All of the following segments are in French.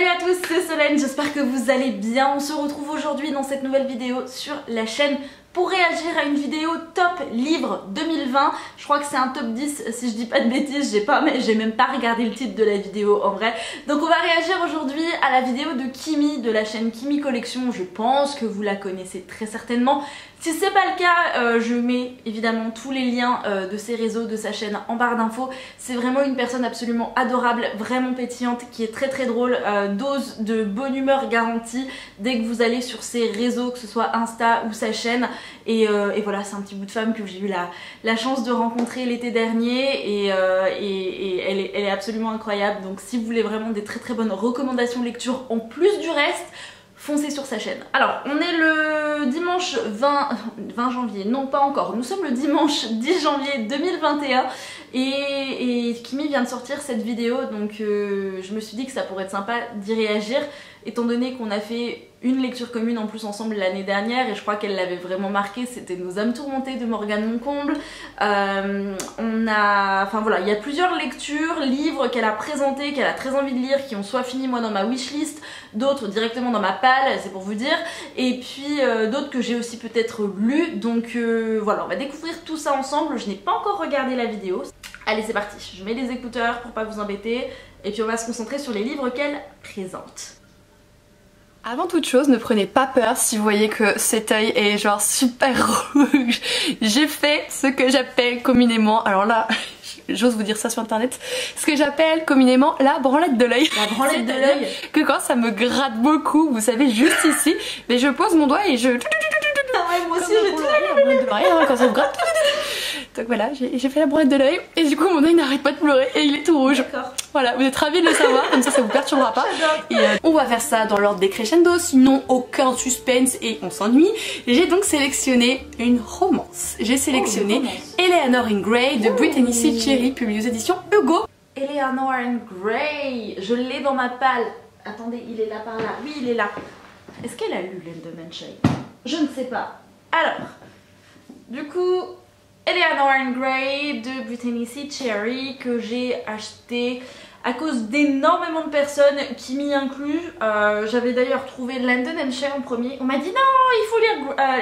Salut à tous, c'est Solène, j'espère que vous allez bien. On se retrouve aujourd'hui dans cette nouvelle vidéo sur la chaîne pour réagir à une vidéo top livre 2020. Je crois que c'est un top 10 si je dis pas de bêtises, j'ai même pas regardé le titre de la vidéo en vrai. Donc on va réagir aujourd'hui à la vidéo de Kimi de la chaîne Kimi Collection. Je pense que vous la connaissez très certainement. Si c'est pas le cas, je mets évidemment tous les liens de ses réseaux, de sa chaîne en barre d'infos. C'est vraiment une personne absolument adorable, vraiment pétillante, qui est très très drôle, dose de bonne humeur garantie dès que vous allez sur ses réseaux, que ce soit Insta ou sa chaîne. Et voilà, c'est un petit bout de femme que j'ai eu la chance de rencontrer l'été dernier et elle est absolument incroyable. Donc si vous voulez vraiment des très très bonnes recommandations de lecture en plus du reste, foncez sur sa chaîne. Alors, on est le dimanche 20 janvier, non pas encore, nous sommes le dimanche 10 janvier 2021 et Kimi vient de sortir cette vidéo, donc je me suis dit que ça pourrait être sympa d'y réagir, étant donné qu'on a fait une lecture commune en plus ensemble l'année dernière et je crois qu'elle l'avait vraiment marqué, c'était Nos âmes tourmentées de Morgane Moncomble. Enfin voilà, il y a plusieurs lectures, livres qu'elle a présentés, qu'elle a très envie de lire, qui ont soit fini moi dans ma wishlist, d'autres directement dans ma palle, c'est pour vous dire, et puis d'autres que j'ai aussi peut-être lues, donc voilà, on va découvrir tout ça ensemble. Je n'ai pas encore regardé la vidéo. Allez, c'est parti, je mets les écouteurs pour pas vous embêter, et puis on va se concentrer sur les livres qu'elle présente. Avant toute chose, ne prenez pas peur si vous voyez que cet œil est genre super rouge. J'ai fait ce que j'appelle communément, alors là, j'ose vous dire ça sur internet, ce que j'appelle communément la branlette de l'œil. La branlette de l'œil. Que quand ça me gratte beaucoup, vous savez, juste ici, mais je pose mon doigt et je... Ah ouais, moi aussi j'ai tout quand ça me gratte. Donc voilà, j'ai fait la branlette de l'œil et du coup mon œil n'arrête pas de pleurer et il est tout rouge. Voilà, vous êtes ravis de le savoir, comme ça vous perturbera pas. Et on va faire ça dans l'ordre des crescendo, sinon aucun suspense et on s'ennuie. J'ai donc sélectionné une romance. J'ai sélectionné Eleanor in Grey de Brittany C. Cherry, publié aux éditions Hugo. Eleanor in Grey, je l'ai dans ma palle. Attendez, il est là par là. Oui, il est là. Est-ce qu'elle a lu Landon and Shay? Je ne sais pas. Alors, du coup, Eleanor in Grey de Brittany C. Cherry que j'ai acheté à cause d'énormément de personnes, Kimi inclus. J'avais d'ailleurs trouvé Landon and Shay en premier. On m'a dit non, il faut lire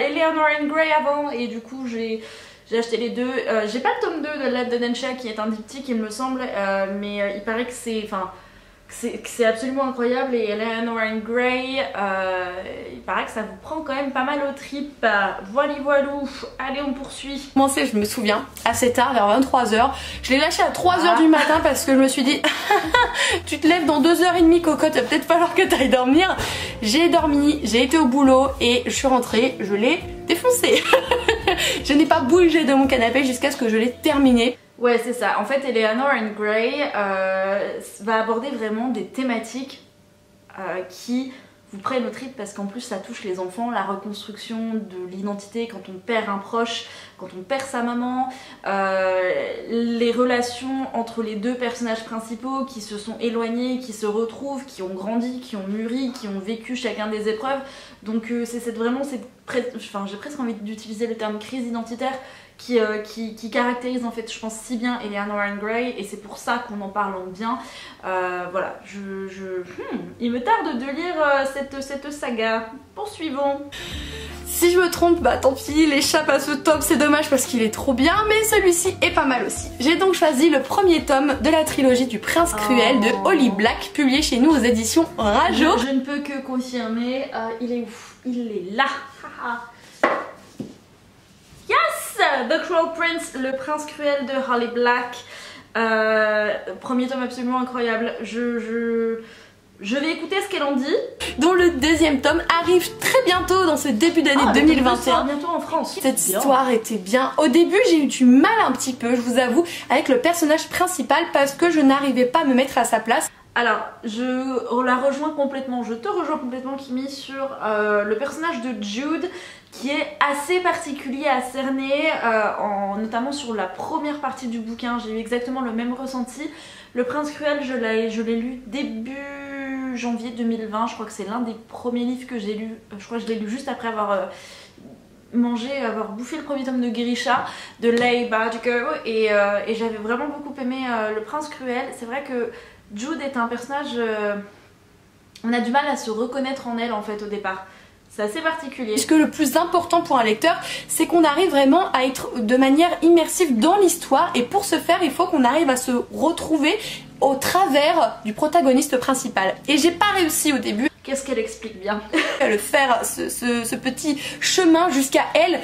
Eleanor in Grey avant et du coup j'ai acheté les deux. J'ai pas le tome 2 de Landon and Shay qui est un diptyque il me semble, mais il paraît que c'est absolument incroyable et Eleanor in Grey, il paraît que ça vous prend quand même pas mal aux tripes. Voilà voilou, allez on poursuit. Commencé, je me souviens, assez tard, vers 23 h. Je l'ai lâché à 3 h du matin parce que je me suis dit tu te lèves dans 2 h 30 cocotte, il va peut-être falloir que tu ailles dormir. J'ai dormi, j'ai été au boulot et je suis rentrée, je l'ai défoncé. Je n'ai pas bougé de mon canapé jusqu'à ce que je l'ai terminé. Ouais, c'est ça. En fait, Eleanor in Grey va aborder vraiment des thématiques qui vous prennent au trip parce qu'en plus ça touche les enfants, la reconstruction de l'identité quand on perd un proche, quand on perd sa maman, les relations entre les deux personnages principaux qui se sont éloignés, qui se retrouvent, qui ont grandi, qui ont mûri, qui ont vécu chacun des épreuves. Donc c'est vraiment j'ai presque envie d'utiliser le terme crise identitaire qui caractérise en fait je pense si bien Eleanor in Grey et c'est pour ça qu'on en parle bien. Voilà, il me tarde de lire cette saga. Poursuivons. Si je me trompe, bah tant pis, il échappe à ce tome, c'est dommage parce qu'il est trop bien, mais celui-ci est pas mal aussi. J'ai donc choisi le premier tome de la trilogie du Prince Cruel de Holly Black, publié chez nous aux éditions Rajo. Je ne peux que confirmer, il est où? Il est là. Yes! The Cruel Prince, le Prince Cruel de Holly Black. Premier tome absolument incroyable. Je vais écouter ce qu'elle en dit. Dont le deuxième tome arrive très bientôt dans ce début d'année 2021. Bientôt en France. Cette histoire était bien. Au début j'ai eu du mal un petit peu, je vous avoue, avec le personnage principal parce que je n'arrivais pas à me mettre à sa place. Alors, je la rejoins complètement, je te rejoins complètement Kimi sur le personnage de Jude qui est assez particulier à cerner, notamment sur la première partie du bouquin, j'ai eu exactement le même ressenti. Le Prince Cruel, je l'ai lu début janvier 2020, je crois que c'est l'un des premiers livres que j'ai lu, je crois que je l'ai lu juste après avoir avoir bouffé le premier tome de Grisha, de Leigh Bardugo, et j'avais vraiment beaucoup aimé le Prince Cruel. C'est vrai que Jude est un personnage on a du mal à se reconnaître en elle en fait au départ. C'est assez particulier. Puisque le plus important pour un lecteur, c'est qu'on arrive vraiment à être de manière immersive dans l'histoire, et pour ce faire, il faut qu'on arrive à se retrouver au travers du protagoniste principal. Et j'ai pas réussi au début. Qu'est-ce qu'elle explique bien? À le faire, ce petit chemin jusqu'à elle.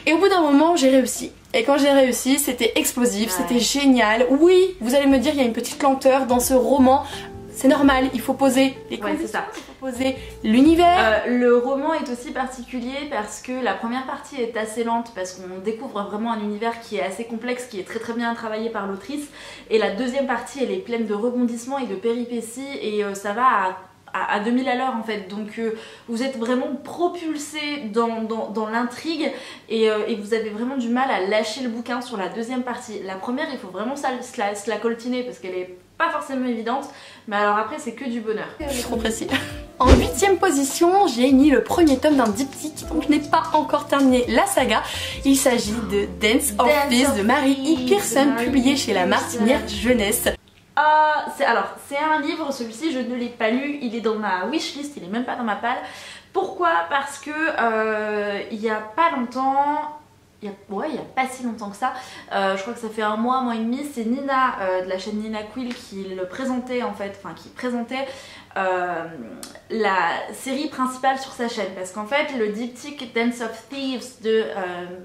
Et au bout d'un moment, j'ai réussi. Et quand j'ai réussi, c'était explosif, ouais. C'était génial. Oui, vous allez me dire, il y a une petite lenteur dans ce roman. C'est normal, il faut poser les conditions, c'est ça. Il faut poser l'univers. Le roman est aussi particulier parce que la première partie est assez lente, parce qu'on découvre vraiment un univers qui est assez complexe, qui est très très bien travaillé par l'autrice. Et la deuxième partie, elle est pleine de rebondissements et de péripéties, et ça va à 2000 à l'heure en fait, donc vous êtes vraiment propulsé dans l'intrigue, et vous avez vraiment du mal à lâcher le bouquin sur la deuxième partie. La première, il faut vraiment se la coltiner parce qu'elle est pas forcément évidente, mais alors après c'est que du bonheur. Je suis trop précis. En 8ème position, j'ai mis le premier tome d'un diptyque, donc je n'ai pas encore terminé la saga. Il s'agit de Dance of Thieves de Mary E. Pearson, publié chez La Martinière Jeunesse. C'est un livre, celui-ci je ne l'ai pas lu, il est dans ma wishlist, il est même pas dans ma palle. Pourquoi? Parce que il y a pas longtemps, il y a pas si longtemps que ça, je crois que ça fait un mois et demi, c'est Nina de la chaîne Nina Quill qui le présentait en fait, enfin qui présentait la série principale sur sa chaîne, parce qu'en fait le diptyque Dance of Thieves de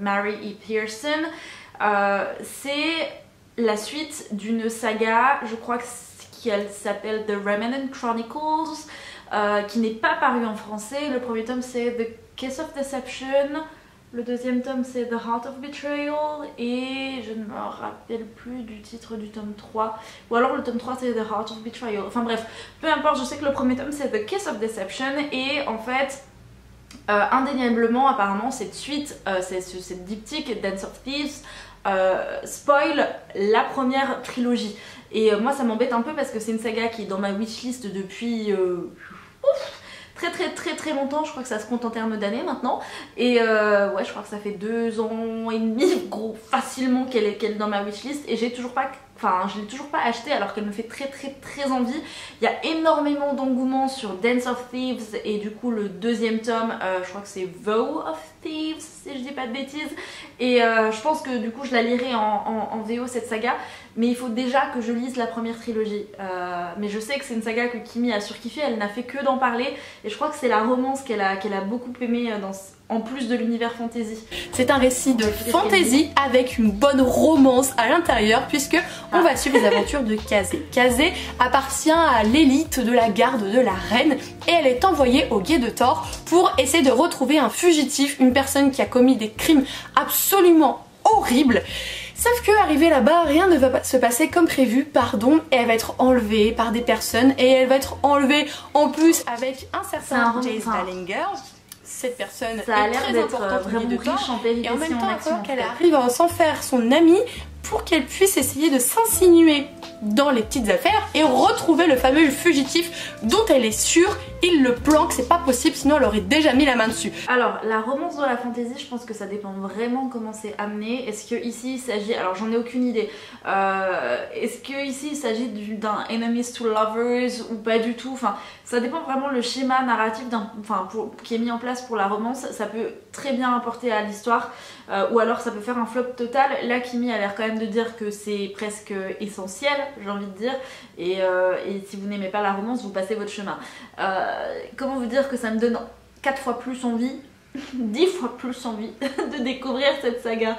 Mary E. Pearson, c'est la suite d'une saga, je crois qu'elle s'appelle The Remnant Chronicles, qui n'est pas parue en français. Le premier tome c'est The Kiss of Deception, le deuxième tome c'est The Heart of Betrayal, et je ne me rappelle plus du titre du tome 3, ou alors le tome 3 c'est The Heart of Betrayal, enfin bref, peu importe, je sais que le premier tome c'est The Kiss of Deception, et en fait indéniablement apparemment cette suite, cette diptyque Dance of Thieves spoil la première trilogie, et moi ça m'embête un peu parce que c'est une saga qui est dans ma wishlist depuis très longtemps. Je crois que ça se compte en termes d'années maintenant, et ouais, je crois que ça fait 2 ans et demi gros facilement qu'elle est dans ma wishlist, et j'ai toujours pas, enfin je l'ai toujours pas achetée alors qu'elle me fait très envie. Il y a énormément d'engouement sur Dance of Thieves, et du coup le deuxième tome, je crois que c'est Vow of Thieves si je dis pas de bêtises, et je pense que du coup je la lirai en VO cette saga, mais il faut déjà que je lise la première trilogie. Mais je sais que c'est une saga que Kimi a surkiffé, elle n'a fait que d'en parler, et je crois que c'est la romance qu'elle a beaucoup aimé en plus de l'univers fantasy. C'est un récit de fantasy avec une bonne romance à l'intérieur, puisque on va suivre les aventures de Kazé. Kazé appartient à l'élite de la garde de la reine, et elle est envoyée au Guet de Thor pour essayer de retrouver un fugitif, une personne qui a commis des crimes absolument horribles. Sauf que arrivée là-bas, rien ne va pas se passer comme prévu, pardon, et elle va être enlevée par des personnes, et elle va être enlevée en plus avec un certain Jace Ballinger. Cette personne ça a est l'air très d'être importante vraiment riche en péripéties, et en même temps en action, qu'elle arrive à s'en faire son amie pour qu'elle puisse essayer de s'insinuer dans les petites affaires et retrouver le fameux fugitif dont elle est sûre. Il le planque, c'est pas possible, sinon elle aurait déjà mis la main dessus. Alors la romance dans la fantasy, je pense que ça dépend vraiment comment c'est amené. Est-ce que ici il s'agit, alors j'en ai aucune idée, est-ce que ici il s'agit d'un enemies to lovers ou pas du tout, enfin ça dépend vraiment le schéma narratif qui est mis en place pour la romance. Ça peut très bien apporter à l'histoire, ou alors ça peut faire un flop total. Là Kimi a l'air quand même de dire que c'est presque essentiel, j'ai envie de dire, et si vous n'aimez pas la romance, vous passez votre chemin. Comment vous dire que ça me donne 4 fois plus envie, 10 fois plus envie de découvrir cette saga.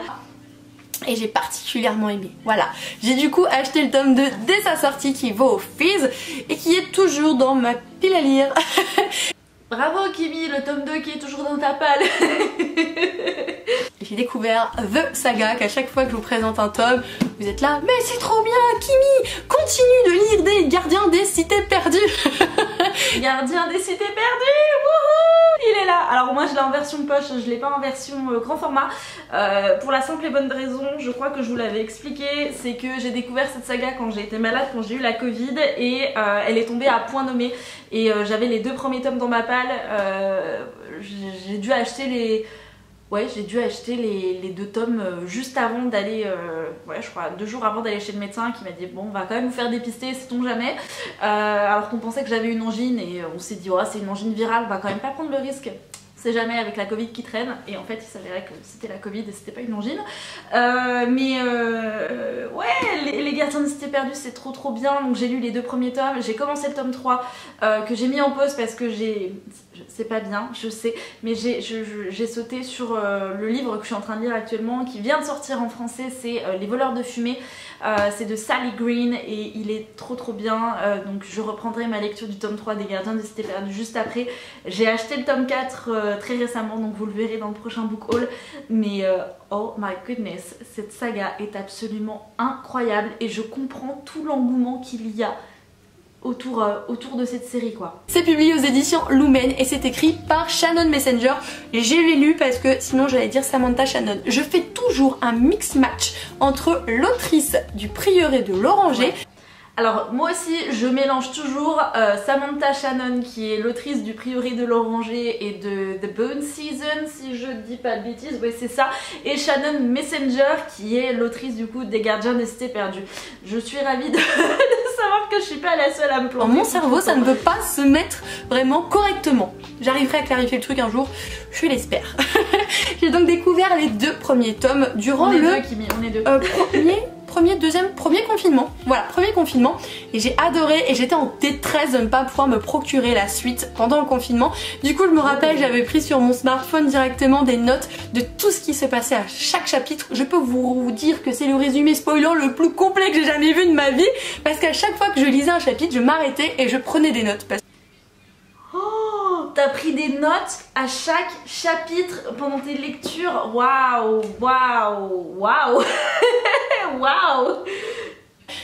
Et j'ai particulièrement aimé. Voilà, j'ai du coup acheté le tome 2 dès sa sortie, qui vaut au Fizz et qui est toujours dans ma pile à lire. Bravo Kimi, le tome 2 qui est toujours dans ta palle. J'ai découvert The Saga, qu'à chaque fois que je vous présente un tome, vous êtes là, mais c'est trop bien Kimi, continue de lire des Gardiens des Cités Perdues. Gardiens des Cités Perdues, wouhou, il est là. Alors moi je l'ai en version poche, je l'ai pas en version grand format, pour la simple et bonne raison, je crois que je vous l'avais expliqué, c'est que j'ai découvert cette saga quand j'ai été malade, quand j'ai eu la Covid, et elle est tombée à point nommé, et j'avais les 2 premiers tomes dans ma palle. J'ai dû acheter Ouais, j'ai dû acheter les 2 tomes juste avant d'aller, ouais, je crois 2 jours avant d'aller chez le médecin, qui m'a dit bon, on va quand même vous faire dépister, sait-on jamais. Alors qu'on pensait que j'avais une angine et on s'est dit oh, c'est une angine virale, on va quand même pas prendre le risque. C'est jamais avec la Covid qui traîne, et en fait il s'avérait que c'était la Covid et c'était pas une angine. Ouais, les Gardiens de Cité Perdue c'est trop bien. Donc j'ai lu les 2 premiers tomes, j'ai commencé le tome 3 que j'ai mis en pause parce que c'est pas bien, je sais, mais j'ai sauté sur le livre que je suis en train de lire actuellement, qui vient de sortir en français, c'est Les Voleurs de Fumée. C'est de Sally Green et il est trop bien, donc je reprendrai ma lecture du tome 3 des Gardiens de Cité Perdue juste après. J'ai acheté le tome 4 très récemment, donc vous le verrez dans le prochain book haul, mais oh my goodness, cette saga est absolument incroyable et je comprends tout l'engouement qu'il y a autour de cette série quoi. C'est publié aux éditions Lumen et c'est écrit par Shannon Messenger. Je l'ai lu parce que sinon j'allais dire Samantha Shannon. Je fais toujours un mix match entre l'autrice du Prieuré de l'Oranger. Ouais. Alors moi aussi je mélange toujours Samantha Shannon qui est l'autrice du Prieuré de l'Oranger et de The Bone Season si je dis pas de bêtises, oui c'est ça, et Shannon Messenger qui est l'autrice du coup des Gardiens de Cité Perdue. Je suis ravie de savoir que je suis pas la seule à me planter. Mon cerveau ça ne veut pas se mettre vraiment correctement. J'arriverai à clarifier le truc un jour, je l'espère. J'ai donc découvert les 2 premiers tomes durant premier confinement. Voilà, premier confinement. Et j'ai adoré et j'étais en détresse de ne pas pouvoir me procurer la suite pendant le confinement. Du coup, je me rappelle, j'avais pris sur mon smartphone directement des notes de tout ce qui se passait à chaque chapitre. Je peux vous dire que c'est le résumé spoilant le plus complet que j'ai jamais vu de ma vie. Parce qu'à chaque fois que je lisais un chapitre, je m'arrêtais et je prenais des notes. T'as pris des notes à chaque chapitre pendant tes lectures. Waouh, waouh, waouh. Waouh.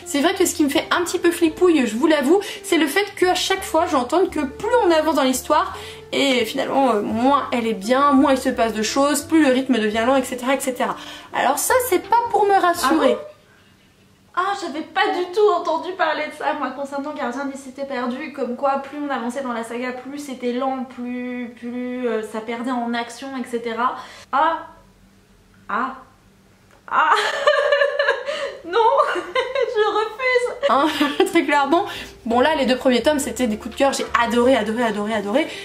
C'est vrai que ce qui me fait un petit peu flipouille, je vous l'avoue, c'est le fait qu'à chaque fois j'entende que plus on avance dans l'histoire et finalement moins elle est bien, moins il se passe de choses, plus le rythme devient lent, etc. etc. Alors ça c'est pas pour me rassurer. Ah, j'avais pas du tout entendu parler de ça, moi, concernant Gardiens des Cités Perdues, comme quoi plus on avançait dans la saga, plus c'était lent, plus ça perdait en action, etc. Non, je refuse. Hein, très clairement. Bon là les 2 premiers tomes c'était des coups de cœur, j'ai adoré.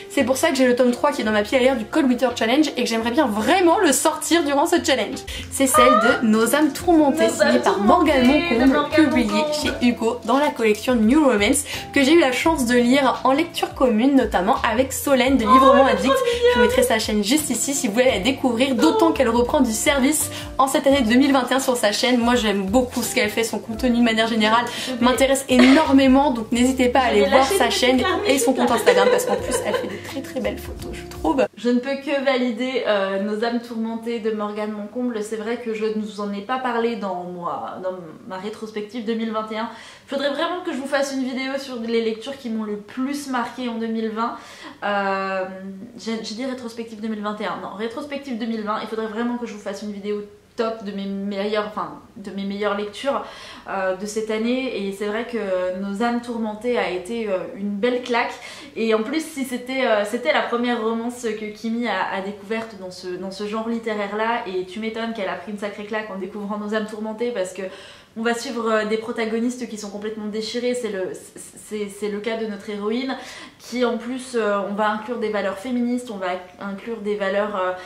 C'est pour ça que j'ai le tome 3 qui est dans ma pile à lire du Cold Winter Challenge et que j'aimerais bien vraiment le sortir durant ce challenge. C'est celle de Nos âmes tourmentées, signée par Morgane Moncomble, publiée chez Hugo dans la collection New Romance, que j'ai eu la chance de lire en lecture commune, notamment avec Solène de Librement Addict. Je vous mettrai sa chaîne juste ici si vous voulez la découvrir, d'autant qu'elle reprend du service en cette année 2021 sur sa chaîne. Moi j'aime beaucoup ce qu'elle fait, son contenu de manière générale m'intéresse énormément, donc n'hésitez pas à aller voir sa chaîne et son compte Instagram parce qu'en plus elle fait des très belles photos je trouve. Je ne peux que valider Nos âmes tourmentées de Morgane Moncomble. C'est vrai que je ne vous en ai pas parlé dans ma rétrospective 2021. Il faudrait vraiment que je vous fasse une vidéo sur les lectures qui m'ont le plus marqué en 2020. J'ai dit rétrospective 2021, non, rétrospective 2020. Il faudrait vraiment que je vous fasse une vidéo top de mes meilleures lectures de cette année, et c'est vrai que Nos âmes tourmentées a été une belle claque, et en plus si c'était la première romance que Kimi a découverte dans ce genre littéraire là, et tu m'étonnes qu'elle a pris une sacrée claque en découvrant Nos âmes tourmentées, parce que on va suivre des protagonistes qui sont complètement déchirés. C'est le cas de notre héroïne, qui en plus on va inclure des valeurs féministes, on va inclure des valeurs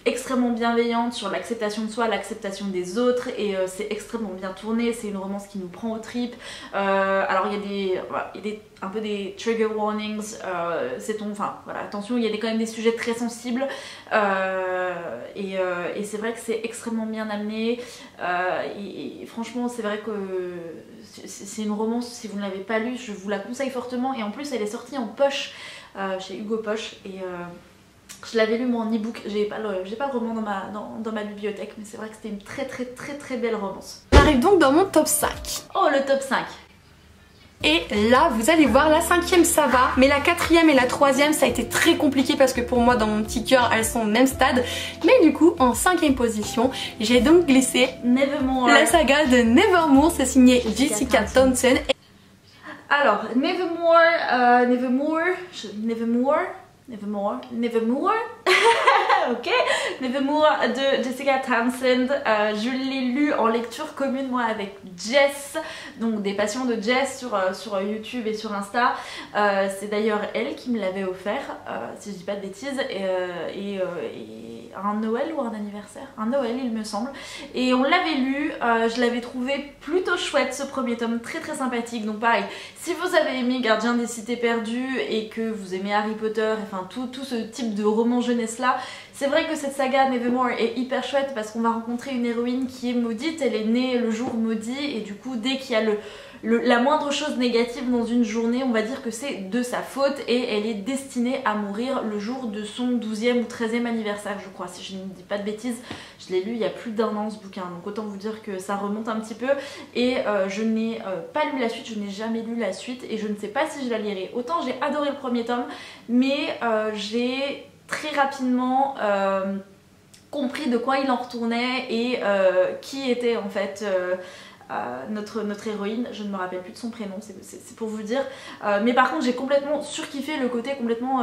extrêmement bienveillantes sur l'acceptation de soi, l'acceptation des autres, et c'est extrêmement bien tourné. C'est une romance qui nous prend aux tripes. Alors il y a un peu des trigger warnings, enfin voilà, attention, il y a quand même des sujets très sensibles, et c'est vrai que c'est extrêmement bien amené, et franchement c'est vrai que c'est une romance, si vous ne l'avez pas lue, je vous la conseille fortement, et en plus elle est sortie en poche chez Hugo Poche, et je l'avais lu moi en e-book. J'ai pas le roman dans ma bibliothèque, mais c'est vrai que c'était une très belle romance. J'arrive donc dans mon top 5. Oh, le top 5. Et là vous allez voir, la 5e ça va, mais la 4e et la 3e ça a été très compliqué parce que pour moi dans mon petit cœur elles sont au même stade. Mais du coup en 5e position j'ai donc glissé Nevermore, la saga de Nevermore, c'est signé Jessica Thompson. Alors Nevermore ok. Nevermore de Jessica Townsend, je l'ai lu en lecture commune moi avec Jess, donc des passions de Jess sur YouTube et sur Insta. C'est d'ailleurs elle qui me l'avait offert, si je dis pas de bêtises, et un Noël ou un anniversaire, un Noël il me semble, et on l'avait lu. Je l'avais trouvé plutôt chouette ce premier tome, très très sympathique. Donc pareil, si vous avez aimé Gardien des Cités Perdues et que vous aimez Harry Potter, enfin tout ce type de roman jeunesse là, c'est vrai que cette saga Nevermore est hyper chouette parce qu'on va rencontrer une héroïne qui est maudite, elle est née le jour maudit, et du coup dès qu'il y a la moindre chose négative dans une journée, on va dire que c'est de sa faute, et elle est destinée à mourir le jour de son 12e ou 13e anniversaire je crois, si je ne dis pas de bêtises. Je l'ai lu il y a plus d'1 an ce bouquin, donc autant vous dire que ça remonte un petit peu, et je n'ai pas lu la suite, je n'ai jamais lu la suite, et je ne sais pas si je la lirai. Autant j'ai adoré le premier tome, mais j'ai très rapidement compris de quoi il en retournait, et qui était en fait notre héroïne. Je ne me rappelle plus de son prénom, c'est pour vous dire, mais par contre j'ai complètement surkiffé le côté complètement,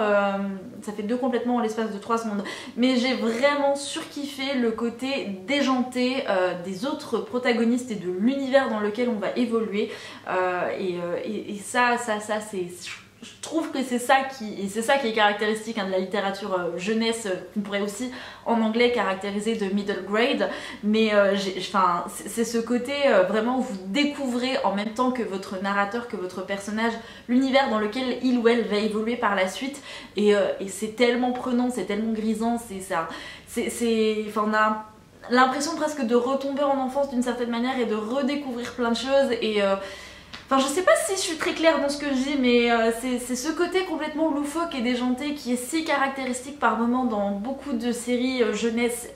ça fait deux complètement en l'espace de 3 secondes, mais j'ai vraiment surkiffé le côté déjanté des autres protagonistes et de l'univers dans lequel on va évoluer, et ça c'est... Je trouve que c'est ça qui est caractéristique de la littérature jeunesse, qu'on pourrait aussi en anglais caractériser de middle grade, mais c'est ce côté vraiment où vous découvrez en même temps que votre narrateur, que votre personnage, l'univers dans lequel il ou elle va évoluer par la suite, et c'est tellement prenant, c'est tellement grisant, on a l'impression presque de retomber en enfance d'une certaine manière et de redécouvrir plein de choses, et enfin, je sais pas si je suis très claire dans ce que je dis, mais c'est ce côté complètement loufoque et déjanté qui est si caractéristique par moments dans beaucoup de séries jeunesse,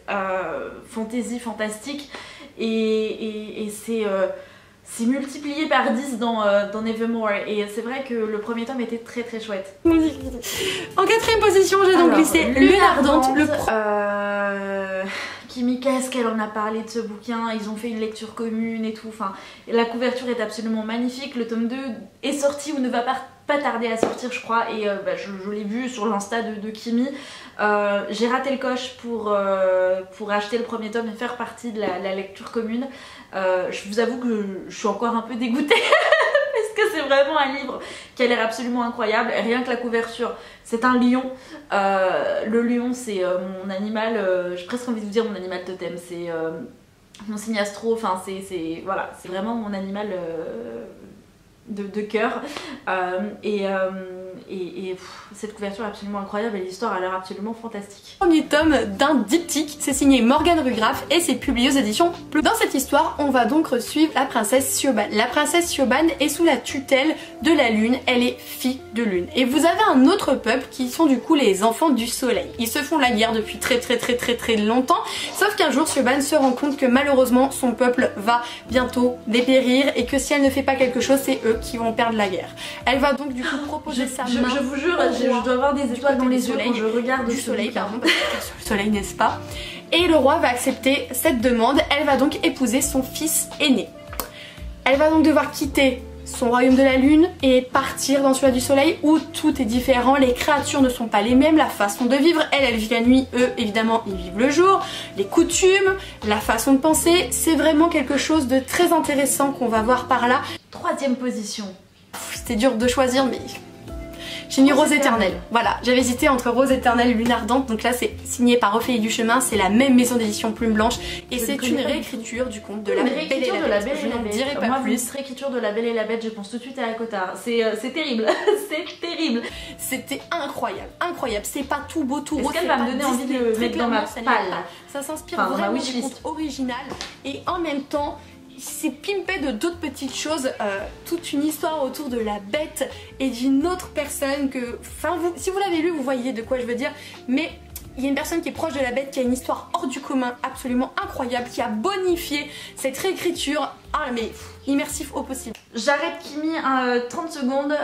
fantasy, fantastique, et c'est multiplié par 10 dans Nevermore, et c'est vrai que le premier tome était très très chouette. En 4ème position, j'ai donc glissé Lune Ardente, Kimi, qu'est-ce qu'elle en a parlé de ce bouquin, ils ont fait une lecture commune et tout, enfin, la couverture est absolument magnifique, le tome 2 est sorti ou ne va pas tarder à sortir je crois, et je l'ai vu sur l'insta de Kimi. J'ai raté le coche pour acheter le premier tome et faire partie de la lecture commune. Je vous avoue que je suis encore un peu dégoûtée parce que c'est vraiment un livre qui a l'air absolument incroyable. Rien que la couverture, c'est un lion. Le lion c'est mon animal, j'ai presque envie de vous dire mon animal totem, c'est mon signe astro, enfin voilà, c'est vraiment mon animal de cœur, cette couverture est absolument incroyable et l'histoire a l'air absolument fantastique. Premier tome d'un diptyque, c'est signé Morgane Rugraff et c'est publié aux éditions Pleu. Dans cette histoire, on va donc suivre la princesse Siobhan. La princesse Siobhan est sous la tutelle de la lune, elle est fille de lune. Et vous avez un autre peuple qui sont du coup les enfants du soleil. Ils se font la guerre depuis très longtemps, sauf qu'un jour Siobhan se rend compte que malheureusement son peuple va bientôt dépérir et que si elle ne fait pas quelque chose, c'est eux qui vont perdre la guerre. Elle va donc du coup proposer sa main. Je vous jure, je dois avoir des étoiles dans les yeux quand je regarde du soleil, pardon, parce que sur le soleil, n'est-ce pas? Et le roi va accepter cette demande. Elle va donc épouser son fils aîné. Elle va donc devoir quitter son royaume de la lune et partir dans celui du soleil où tout est différent, les créatures ne sont pas les mêmes, la façon de vivre, elle vit la nuit, eux évidemment ils vivent le jour, les coutumes, la façon de penser, c'est vraiment quelque chose de très intéressant qu'on va voir par là. 3ème position. C'était dur de choisir mais j'ai mis Rose éternelle. Voilà, j'avais hésité entre Rose éternelle et Lune ardente, donc là c'est signé par Ophélie Duchemin, c'est la même maison d'édition Plume Blanche et c'est une réécriture du conte de la Belle et la Bête. Je n'en dirai pas plus. Réécriture de la Belle et la Bête, je pense tout de suite à Cotard. C'est terrible, c'est terrible. C'était incroyable, incroyable. C'est pas tout beau, tout rose. Est-ce qu'elle va me donner envie de le mettre dans ma palle? Ça s'inspire vraiment du conte original et en même temps c'est pimpé de d'autres petites choses, toute une histoire autour de la bête et d'une autre personne que, enfin si vous l'avez lu vous voyez de quoi je veux dire, mais il y a une personne qui est proche de la bête qui a une histoire hors du commun absolument incroyable, qui a bonifié cette réécriture, mais immersif au possible. J'arrête Kimi 30 secondes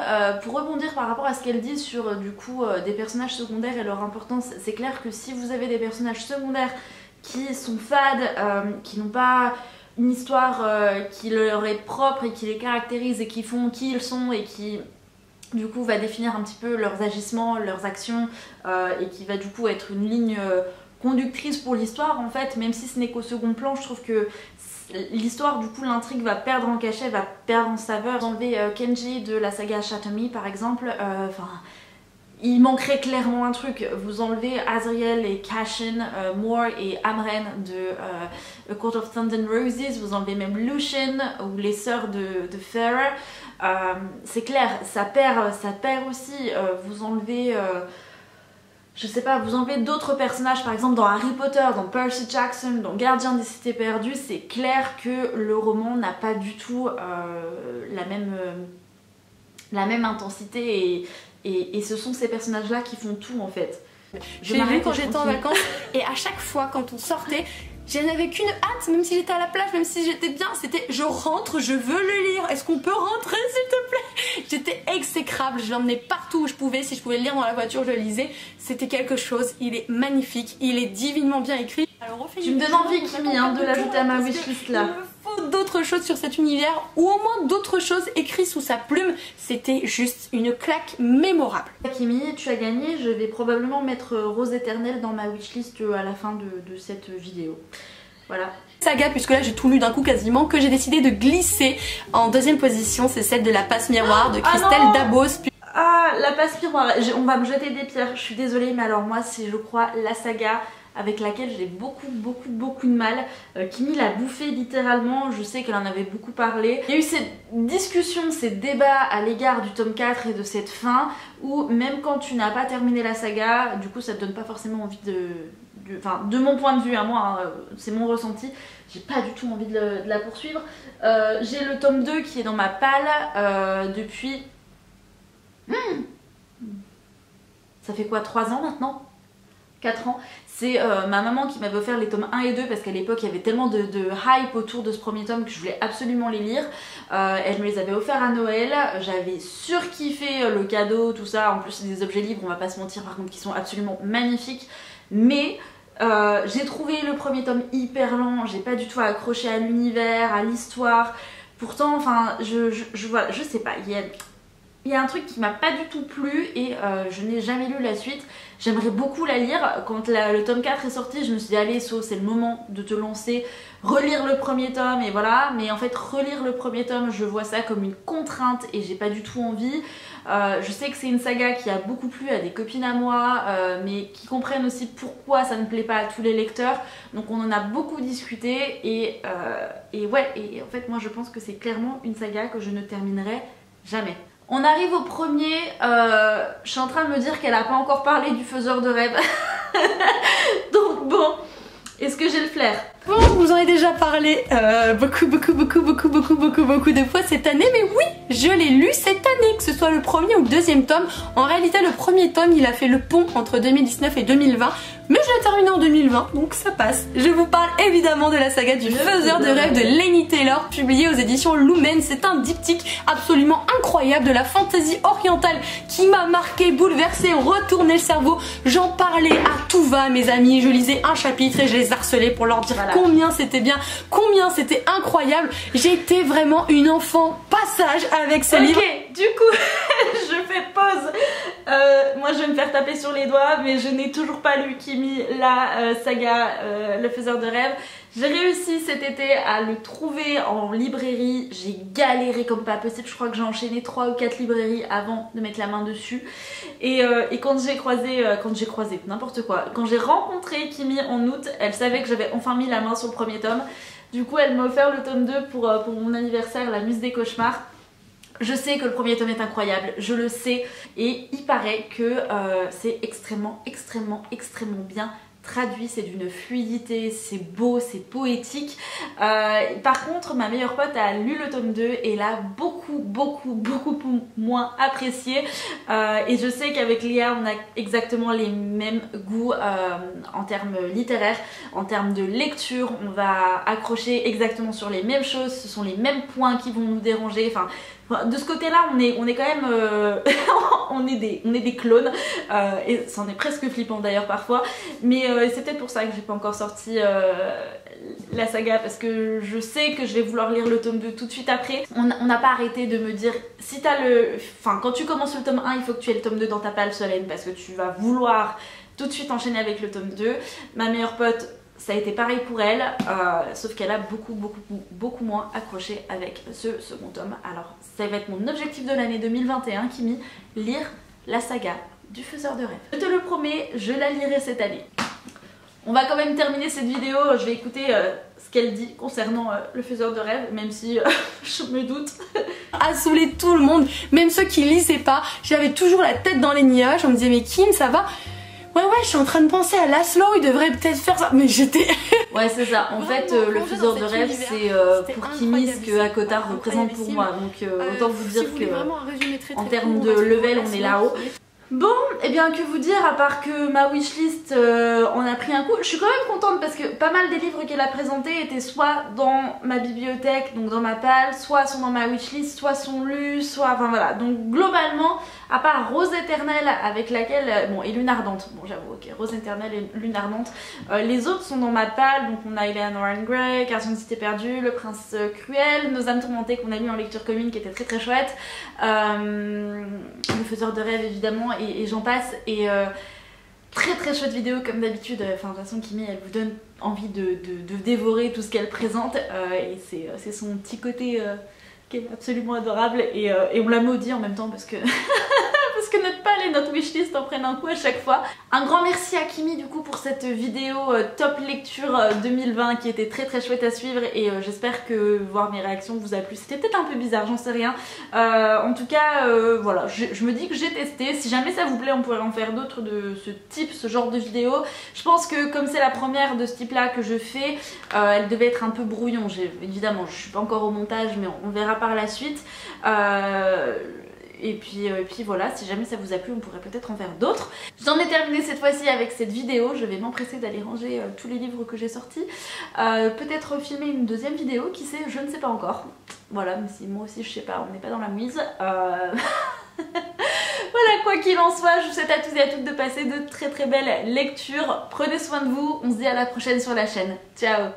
pour rebondir par rapport à ce qu'elle dit sur du coup des personnages secondaires et leur importance. C'est clair que si vous avez des personnages secondaires qui sont fades, qui n'ont pas une histoire qui leur est propre et qui les caractérise et qui font qui ils sont et qui du coup va définir un petit peu leurs agissements, leurs actions et qui va du coup être une ligne conductrice pour l'histoire en fait, même si ce n'est qu'au second plan. Je trouve que l'histoire, du coup, l'intrigue va perdre en cachet, va perdre en saveur. Vous enlevez Kenji de la saga Shatomi par exemple, il manquerait clairement un truc. Vous enlevez Azriel et Cashin, Moore et Amren de A Court of Thunder and Roses, vous enlevez même Lucian ou les sœurs de Farah. C'est clair, ça perd aussi. Vous enlevez... je sais pas, vous enlevez d'autres personnages, par exemple dans Harry Potter, dans Percy Jackson, dans Gardien des Cités Perdues, c'est clair que le roman n'a pas du tout la même intensité et ce sont ces personnages-là qui font tout en fait. Je l'ai lu quand j'étais en vacances et à chaque fois quand on sortait, je n'avais qu'une hâte, même si j'étais à la plage, même si j'étais bien, c'était je rentre, je veux le lire, est-ce qu'on peut rentrer s'il te plaît? J'étais exécrable, je l'emmenais partout où je pouvais, si je pouvais le lire dans la voiture je le lisais, c'était quelque chose, il est magnifique, il est divinement bien écrit. Alors, tu me donnes envie Kimi de l'ajouter à ma wishlist là. Il me faut d'autres choses sur cet univers, ou au moins d'autres choses écrites sous sa plume, c'était juste une claque mémorable. Kimi, tu as gagné, je vais probablement mettre Rose Éternelle dans ma wishlist à la fin de cette vidéo. Voilà. Saga, puisque là j'ai tout lu d'un coup quasiment, que j'ai décidé de glisser en deuxième position, c'est celle de La Passe Miroir de Christelle Dabos. Ah, La Passe Miroir, on va me jeter des pierres, je suis désolée, mais alors moi c'est je crois la saga avec laquelle j'ai beaucoup de mal. Kimi l'a bouffé littéralement, je sais qu'elle en avait beaucoup parlé. Il y a eu cette discussion, ces débats à l'égard du tome 4 et de cette fin, où même quand tu n'as pas terminé la saga, du coup ça te donne pas forcément envie de mon point de vue à moi, hein, c'est mon ressenti, j'ai pas du tout envie de la poursuivre. J'ai le tome 2 qui est dans ma palle depuis... Ça fait quoi, 3 ans maintenant? 4 ans. C'est ma maman qui m'avait offert les tomes 1 et 2 parce qu'à l'époque il y avait tellement de hype autour de ce premier tome que je voulais absolument les lire. Elle me les avait offerts à Noël, j'avais surkiffé le cadeau, tout ça. En plus c'est des objets libres, on va pas se mentir, par contre qui sont absolument magnifiques. Mais j'ai trouvé le premier tome hyper lent, j'ai pas du tout accroché à l'univers, à l'histoire. Pourtant, enfin, voilà, je sais pas, il y a un truc qui m'a pas du tout plu et je n'ai jamais lu la suite. J'aimerais beaucoup la lire. Quand le tome 4 est sorti, je me suis dit allez So, c'est le moment de te lancer, relire le premier tome et voilà. Mais en fait relire le premier tome, je vois ça comme une contrainte et j'ai pas du tout envie. Je sais que c'est une saga qui a beaucoup plu à des copines à moi, mais qui comprennent aussi pourquoi ça ne plaît pas à tous les lecteurs. Donc on en a beaucoup discuté et ouais, et en fait moi je pense que c'est clairement une saga que je ne terminerai jamais. On arrive au premier, je suis en train de me dire qu'elle n'a pas encore parlé du faiseur de rêves. Donc bon, est-ce que j'ai le flair? Bon, vous en avez déjà parlé beaucoup de fois cette année, mais oui, je l'ai lu cette année, que ce soit le premier ou le deuxième tome. En réalité, le premier tome, il a fait le pont entre 2019 et 2020, mais je l'ai terminé en 2020, donc ça passe. Je vous parle évidemment de la saga du faiseur de rêves de Laini Taylor, publiée aux éditions Lumen. C'est un diptyque absolument incroyable de la fantaisie orientale qui m'a marqué, bouleversé, retourné le cerveau. J'en parlais à tout va, mes amis. Je lisais un chapitre et je les harcelais pour leur dire combien c'était bien, combien c'était incroyable. J'étais vraiment une enfant passage avec ce livre. Ok, du coup, je fais pause. Moi je vais me faire taper sur les doigts, mais je n'ai toujours pas lu Kimi, la saga Le Faiseur de Rêves. J'ai réussi cet été à le trouver en librairie, j'ai galéré comme pas possible, je crois que j'ai enchaîné 3 ou 4 librairies avant de mettre la main dessus. Et quand j'ai croisé, n'importe quoi, quand j'ai rencontré Kimi en août, elle savait que j'avais enfin mis la main sur le premier tome. Du coup elle m'a offert le tome 2 pour mon anniversaire, La Muse des Cauchemars. Je sais que le premier tome est incroyable, je le sais, et il paraît que c'est extrêmement bien traduit, c'est d'une fluidité, c'est beau, c'est poétique. Par contre, ma meilleure pote a lu le tome 2 et l'a beaucoup moins apprécié. Et je sais qu'avec Léa, on a exactement les mêmes goûts en termes littéraires, en termes de lecture. On va accrocher exactement sur les mêmes choses, ce sont les mêmes points qui vont nous déranger. Enfin, de ce côté-là, on est quand même, on est des clones, et c'en est presque flippant d'ailleurs parfois. Mais c'est peut-être pour ça que j'ai pas encore sorti la saga, parce que je sais que je vais vouloir lire le tome 2 tout de suite après. On n'a pas arrêté de me dire, si t'as quand tu commences le tome 1, il faut que tu aies le tome 2 dans ta palle Solène, parce que tu vas vouloir tout de suite enchaîné avec le tome 2. Ma meilleure pote, ça a été pareil pour elle, sauf qu'elle a beaucoup moins accroché avec ce second tome. Alors ça va être mon objectif de l'année 2021, Kimi, lire la saga du Faiseur de rêves. Je te le promets, je la lirai cette année. On va quand même terminer cette vidéo, je vais écouter ce qu'elle dit concernant le Faiseur de rêves, même si je me doute. A saoulé tout le monde, même ceux qui lisaient pas. J'avais toujours la tête dans les nuages, on me disait mais Kim ça va? Ouais je suis en train de penser à Laszlo, il devrait peut-être faire ça, mais j'étais... Ouais c'est ça, en fait le Faiseur de rêves c'est pour Kimi ce que Akotar représente pour moi, donc autant vous dire que en termes de level on est là-haut. Bon, et bien que vous dire, à part que ma wishlist en a pris un coup, je suis quand même contente parce que pas mal des livres qu'elle a présentés étaient soit dans ma bibliothèque, donc dans ma palle, soit sont dans ma wishlist, soit sont lus, soit... Enfin voilà, donc globalement, à part Rose éternelle avec laquelle... Bon, et Lune ardente, bon j'avoue, ok, Rose éternelle et Lune ardente, les autres sont dans ma palle, donc on a Eleanor and Grey, Garçon de Cité Perdue, Le Prince Cruel, Nos âmes tourmentées qu'on a lu en lecture commune qui était très chouette, Le Faiseur de rêves évidemment, et j'en passe, et très chouette vidéo comme d'habitude. Enfin de toute façon Kimi elle vous donne envie de dévorer tout ce qu'elle présente, et c'est son petit côté qui est absolument adorable, et on la maudit en même temps parce que parce que notre palle et notre wishlist en prennent un coup à chaque fois. Un grand merci à Kimi du coup pour cette vidéo top lecture 2020 qui était très chouette à suivre, et j'espère que voir mes réactions vous a plu. C'était peut-être un peu bizarre, j'en sais rien. En tout cas voilà, je me dis que j'ai testé. Si jamais ça vous plaît on pourrait en faire d'autres de ce type, ce genre de vidéo. Je pense que comme c'est la première de ce type là que je fais, elle devait être un peu brouillon. Évidemment je suis pas encore au montage mais on verra par la suite. Et puis voilà, si jamais ça vous a plu on pourrait peut-être en faire d'autres. J'en ai terminé cette fois-ci avec cette vidéo, je vais m'empresser d'aller ranger tous les livres que j'ai sortis. Peut-être filmer une deuxième vidéo, qui sait, je ne sais pas encore. Voilà, mais si moi aussi je sais pas, on n'est pas dans la mouise. Voilà, quoi qu'il en soit, je vous souhaite à tous et à toutes de passer de très belles lectures. Prenez soin de vous, on se dit à la prochaine sur la chaîne. Ciao!